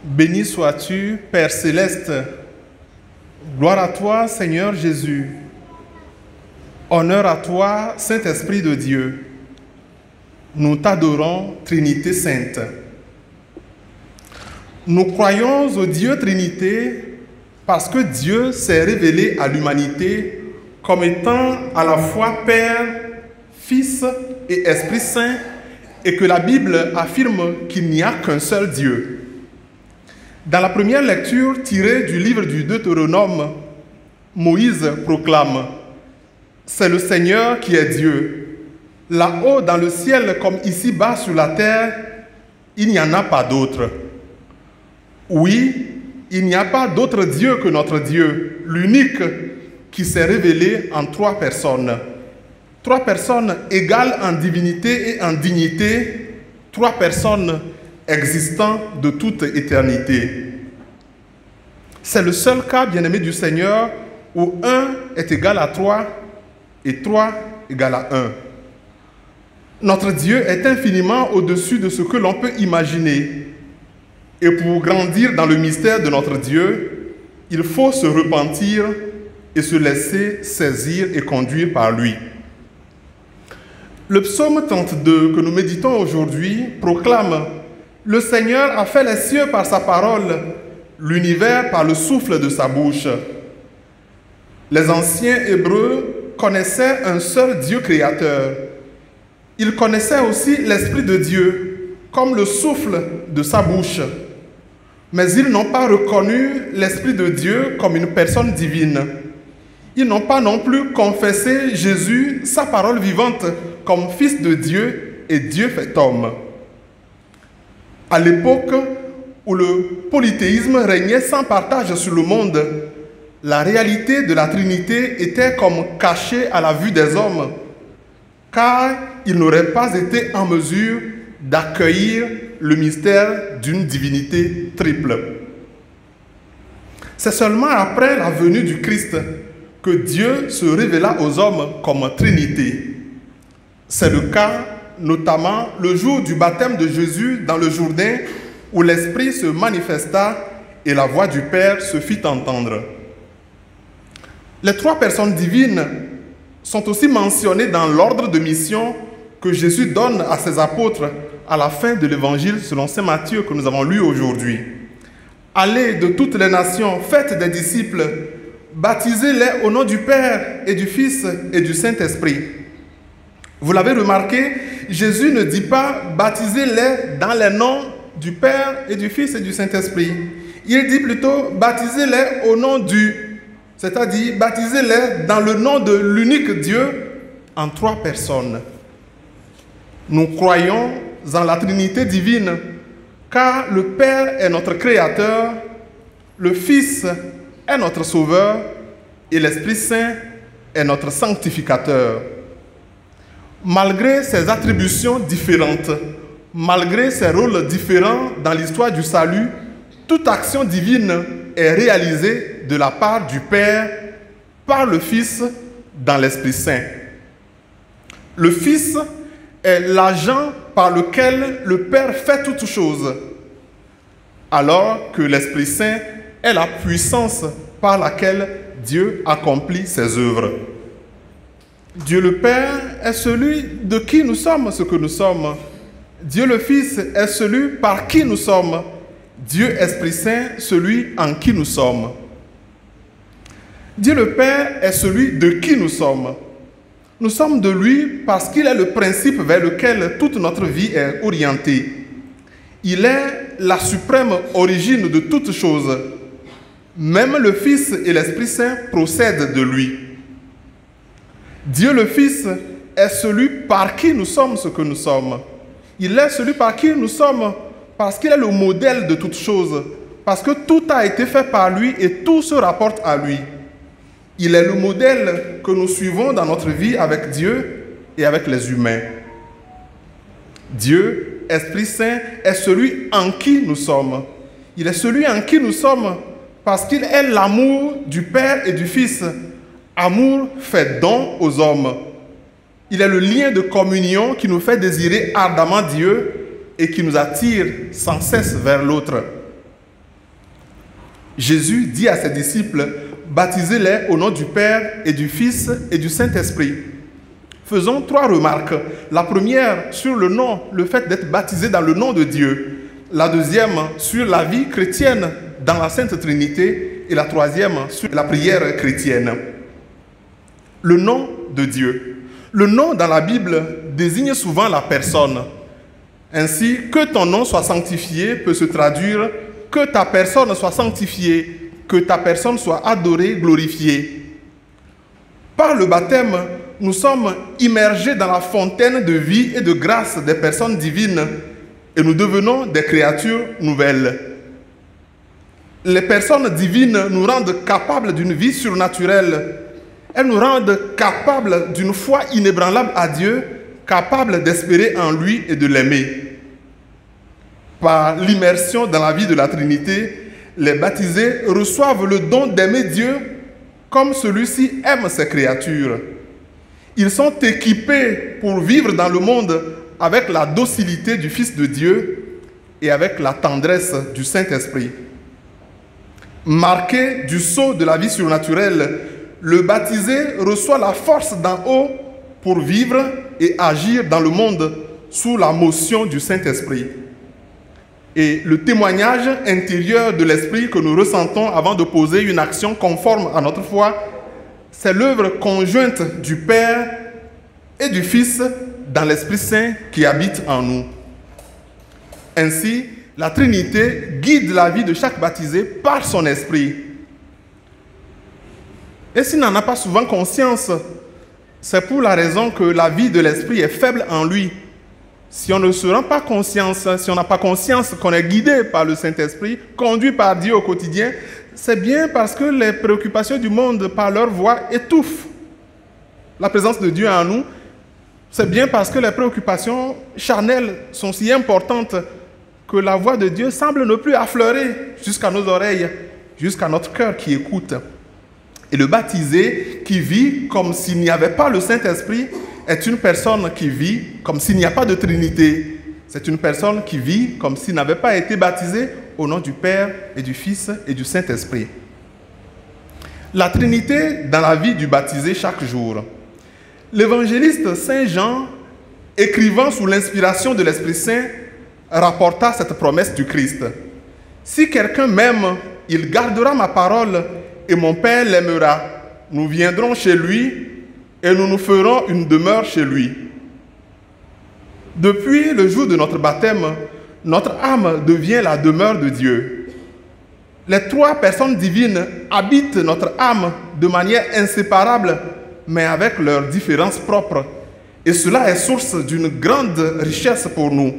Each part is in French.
Béni sois-tu, Père céleste. Gloire à toi, Seigneur Jésus. Honneur à toi, Saint-Esprit de Dieu. Nous t'adorons, Trinité Sainte. Nous croyons au Dieu Trinité parce que Dieu s'est révélé à l'humanité comme étant à la fois Père, Fils et Esprit Saint, et que la Bible affirme qu'il n'y a qu'un seul Dieu. Dans la première lecture tirée du livre du Deutéronome, Moïse proclame « C'est le Seigneur qui est Dieu. Là-haut dans le ciel comme ici-bas sur la terre, il n'y en a pas d'autre. Oui, il n'y a pas d'autre Dieu que notre Dieu, l'unique qui s'est révélé en trois personnes. Trois personnes égales en divinité et en dignité, trois personnes existant de toute éternité. C'est le seul cas, bien-aimé du Seigneur, où un est égal à trois et trois égal à un. Notre Dieu est infiniment au-dessus de ce que l'on peut imaginer. Et pour grandir dans le mystère de notre Dieu, il faut se repentir et se laisser saisir et conduire par lui. Le psaume 32 que nous méditons aujourd'hui proclame « Le Seigneur a fait les cieux par sa parole, l'univers par le souffle de sa bouche. » Les anciens Hébreux connaissaient un seul Dieu créateur. Ils connaissaient aussi l'Esprit de Dieu comme le souffle de sa bouche. Mais ils n'ont pas reconnu l'Esprit de Dieu comme une personne divine. Ils n'ont pas non plus confessé Jésus, sa parole vivante, comme Fils de Dieu et Dieu fait homme. À l'époque où le polythéisme régnait sans partage sur le monde, la réalité de la Trinité était comme cachée à la vue des hommes, car ils n'auraient pas été en mesure d'accueillir le mystère d'une divinité triple. C'est seulement après la venue du Christ que Dieu se révéla aux hommes comme Trinité. C'est le cas notamment le jour du baptême de Jésus dans le Jourdain, où l'Esprit se manifesta et la voix du Père se fit entendre. Les trois personnes divines sont aussi mentionnées dans l'ordre de mission que Jésus donne à ses apôtres à la fin de l'évangile selon saint Matthieu que nous avons lu aujourd'hui. Allez de toutes les nations, faites des disciples, baptisez-les au nom du Père et du Fils et du Saint-Esprit. Vous l'avez remarqué, Jésus ne dit pas « baptisez-les dans les noms du Père et du Fils et du Saint-Esprit ». Il dit plutôt « baptisez-les au nom du », c'est-à-dire « baptisez-les dans le nom de l'unique Dieu en trois personnes ». Nous croyons en la Trinité divine, car le Père est notre Créateur, le Fils est notre Sauveur et l'Esprit Saint est notre Sanctificateur. Malgré ses attributions différentes, malgré ses rôles différents dans l'histoire du salut, toute action divine est réalisée de la part du Père par le Fils dans l'Esprit Saint. Le Fils est l'agent par lequel le Père fait toutes choses, alors que l'Esprit Saint est la puissance par laquelle Dieu accomplit ses œuvres. Dieu le Père est celui de qui nous sommes ce que nous sommes. Dieu le Fils est celui par qui nous sommes. Dieu Esprit Saint, celui en qui nous sommes. Dieu le Père est celui de qui nous sommes. Nous sommes de lui parce qu'il est le principe vers lequel toute notre vie est orientée. Il est la suprême origine de toutes choses. Même le Fils et l'Esprit Saint procèdent de lui. Dieu le Fils est celui par qui nous sommes ce que nous sommes. Il est celui par qui nous sommes parce qu'il est le modèle de toutes choses, parce que tout a été fait par lui et tout se rapporte à lui. Il est le modèle que nous suivons dans notre vie avec Dieu et avec les humains. Dieu, Esprit Saint, est celui en qui nous sommes. Il est celui en qui nous sommes parce qu'il est l'amour du Père et du Fils. Amour fait don aux hommes. Il est le lien de communion qui nous fait désirer ardemment Dieu et qui nous attire sans cesse vers l'autre. Jésus dit à ses disciples, baptisez-les au nom du Père et du Fils et du Saint-Esprit. Faisons 3 remarques. La première sur le nom, le fait d'être baptisé dans le nom de Dieu. La deuxième sur la vie chrétienne dans la Sainte Trinité. Et la troisième sur la prière chrétienne. Le nom de Dieu. Le nom dans la Bible désigne souvent la personne. Ainsi, que ton nom soit sanctifié peut se traduire que ta personne soit sanctifiée, que ta personne soit adorée, glorifiée. Par le baptême, nous sommes immergés dans la fontaine de vie et de grâce des personnes divines et nous devenons des créatures nouvelles. Les personnes divines nous rendent capables d'une vie surnaturelle. Elles nous rendent capables d'une foi inébranlable à Dieu, capables d'espérer en lui et de l'aimer. Par l'immersion dans la vie de la Trinité, les baptisés reçoivent le don d'aimer Dieu comme celui-ci aime ses créatures. Ils sont équipés pour vivre dans le monde avec la docilité du Fils de Dieu et avec la tendresse du Saint-Esprit. Marqué du sceau de la vie surnaturelle, le baptisé reçoit la force d'en haut pour vivre et agir dans le monde sous la motion du Saint-Esprit. Et le témoignage intérieur de l'Esprit que nous ressentons avant de poser une action conforme à notre foi, c'est l'œuvre conjointe du Père et du Fils dans l'Esprit Saint qui habite en nous. Ainsi, la Trinité guide la vie de chaque baptisé par son Esprit. Et s'il n'en a pas souvent conscience, c'est pour la raison que la vie de l'Esprit est faible en lui. Si on ne se rend pas conscience, si on n'a pas conscience qu'on est guidé par le Saint-Esprit, conduit par Dieu au quotidien, c'est bien parce que les préoccupations du monde par leur voix étouffent la présence de Dieu en nous. C'est bien parce que les préoccupations charnelles sont si importantes que la voix de Dieu semble ne plus affleurer jusqu'à nos oreilles, jusqu'à notre cœur qui écoute. Et le baptisé qui vit comme s'il n'y avait pas le Saint-Esprit est une personne qui vit comme s'il n'y a pas de Trinité. C'est une personne qui vit comme s'il n'avait pas été baptisé au nom du Père et du Fils et du Saint-Esprit. La Trinité dans la vie du baptisé chaque jour. L'évangéliste Saint Jean, écrivant sous l'inspiration de l'Esprit Saint, rapporta cette promesse du Christ. « Si quelqu'un m'aime, il gardera ma parole et mon Père l'aimera. Nous viendrons chez lui et nous nous ferons une demeure chez lui. » Depuis le jour de notre baptême, notre âme devient la demeure de Dieu. Les 3 personnes divines habitent notre âme de manière inséparable, mais avec leurs différences propres. Et cela est source d'une grande richesse pour nous.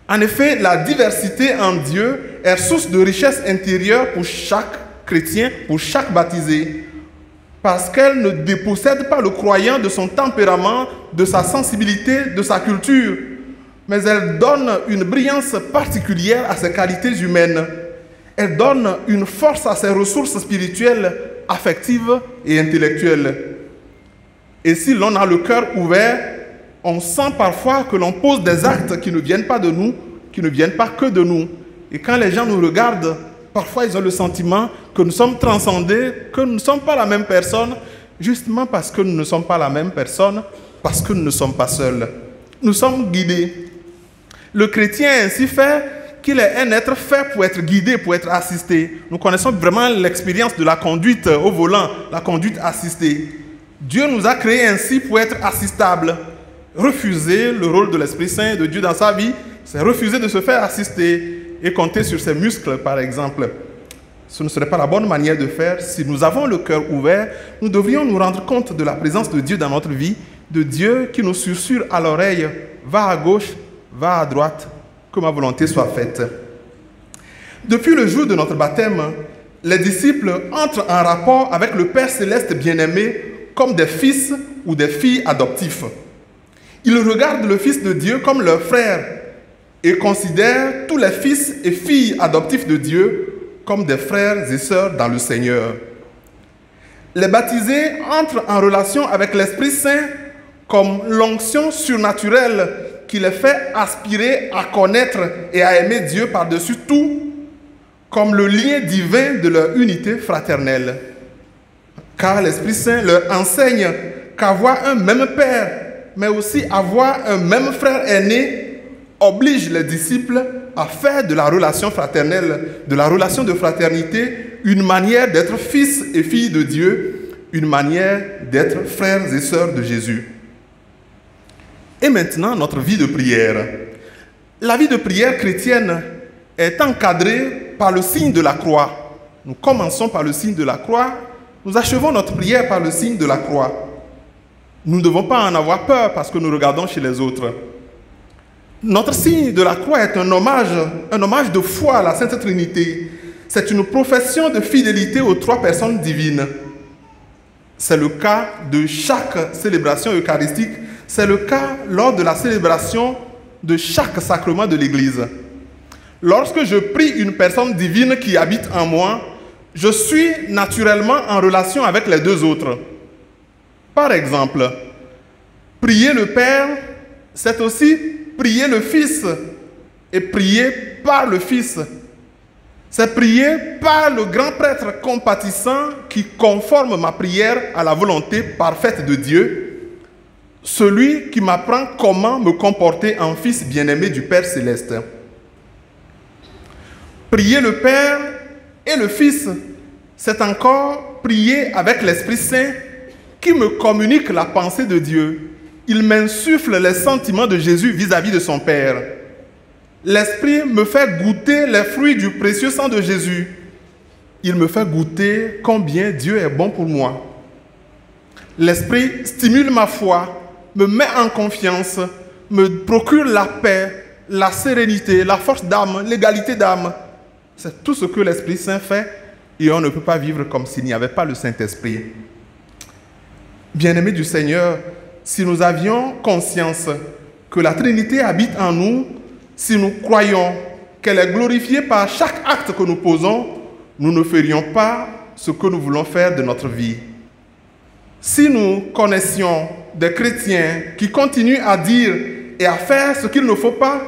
En effet, la diversité en Dieu est source de richesse intérieure pour chaque chrétien, pour chaque baptisé. Parce qu'elle ne dépossède pas le croyant de son tempérament, de sa sensibilité, de sa culture, mais elle donne une brillance particulière à ses qualités humaines. Elle donne une force à ses ressources spirituelles, affectives et intellectuelles. Et si l'on a le cœur ouvert, on sent parfois que l'on pose des actes qui ne viennent pas de nous, qui ne viennent pas que de nous. Et quand les gens nous regardent, parfois ils ont le sentiment que nous sommes transcendés, que nous ne sommes pas la même personne, justement parce que nous ne sommes pas la même personne, parce que nous ne sommes pas seuls. Nous sommes guidés. Le chrétien ainsi fait qu'il est un être fait pour être guidé, pour être assisté. Nous connaissons vraiment l'expérience de la conduite au volant, la conduite assistée. Dieu nous a créés ainsi pour être assistables. Refuser le rôle de l'Esprit Saint de Dieu dans sa vie, c'est refuser de se faire assister et compter sur ses muscles, par exemple. Ce ne serait pas la bonne manière de faire. Si nous avons le cœur ouvert, nous devrions nous rendre compte de la présence de Dieu dans notre vie, de Dieu qui nous susurre à l'oreille, va à gauche, va à droite, que ma volonté soit faite. Depuis le jour de notre baptême, les disciples entrent en rapport avec le Père Céleste bien-aimé comme des fils ou des filles adoptifs. Ils regardent le Fils de Dieu comme leur frère et considèrent tous les fils et filles adoptifs de Dieu comme des frères et sœurs dans le Seigneur. Les baptisés entrent en relation avec l'Esprit Saint comme l'onction surnaturelle qui les fait aspirer à connaître et à aimer Dieu par-dessus tout, comme le lien divin de leur unité fraternelle. Car l'Esprit Saint leur enseigne qu'avoir un même Père, mais aussi avoir un même frère aîné, oblige les disciples à faire de la relation fraternelle, de la relation de fraternité, une manière d'être fils et filles de Dieu, une manière d'être frères et sœurs de Jésus. Et maintenant, notre vie de prière. La vie de prière chrétienne est encadrée par le signe de la croix. Nous commençons par le signe de la croix, nous achevons notre prière par le signe de la croix. Nous ne devons pas en avoir peur parce que nous regardons chez les autres. Notre signe de la croix est un hommage de foi à la Sainte Trinité. C'est une profession de fidélité aux trois personnes divines. C'est le cas de chaque célébration eucharistique. C'est le cas lors de la célébration de chaque sacrement de l'Église. Lorsque je prie une personne divine qui habite en moi, je suis naturellement en relation avec les deux autres. Par exemple, prier le Père, c'est aussi prier le Fils et prier par le Fils. C'est prier par le grand prêtre compatissant qui conforme ma prière à la volonté parfaite de Dieu, celui qui m'apprend comment me comporter en fils bien-aimé du Père céleste. Prier le Père et le Fils, c'est encore prier avec l'Esprit Saint qui me communique la pensée de Dieu. Il m'insuffle les sentiments de Jésus vis-à-vis de son Père. L'Esprit me fait goûter les fruits du précieux sang de Jésus. Il me fait goûter combien Dieu est bon pour moi. L'Esprit stimule ma foi, me met en confiance, me procure la paix, la sérénité, la force d'âme, l'égalité d'âme. C'est tout ce que l'Esprit Saint fait et on ne peut pas vivre comme s'il n'y avait pas le Saint-Esprit. Bien-aimés du Seigneur, si nous avions conscience que la Trinité habite en nous, si nous croyons qu'elle est glorifiée par chaque acte que nous posons, nous ne ferions pas ce que nous voulons faire de notre vie. Si nous connaissions des chrétiens qui continuent à dire et à faire ce qu'il ne faut pas,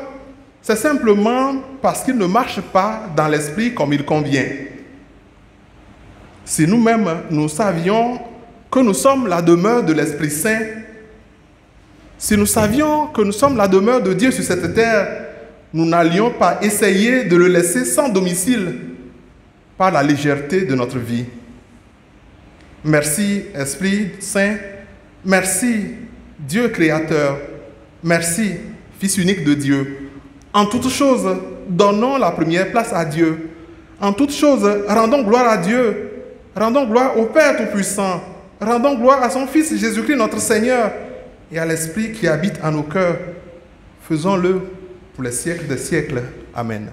c'est simplement parce qu'ils ne marchent pas dans l'esprit comme il convient. Si nous-mêmes, nous savions que nous sommes la demeure de l'Esprit Saint, si nous savions que nous sommes la demeure de Dieu sur cette terre, nous n'allions pas essayer de le laisser sans domicile par la légèreté de notre vie. Merci, Esprit Saint. Merci, Dieu créateur. Merci, Fils unique de Dieu. En toutes choses, donnons la première place à Dieu. En toutes choses, rendons gloire à Dieu. Rendons gloire au Père Tout-Puissant. Rendons gloire à son Fils Jésus-Christ, notre Seigneur, et à l'Esprit qui habite en nos cœurs. Faisons-le pour les siècles des siècles. Amen.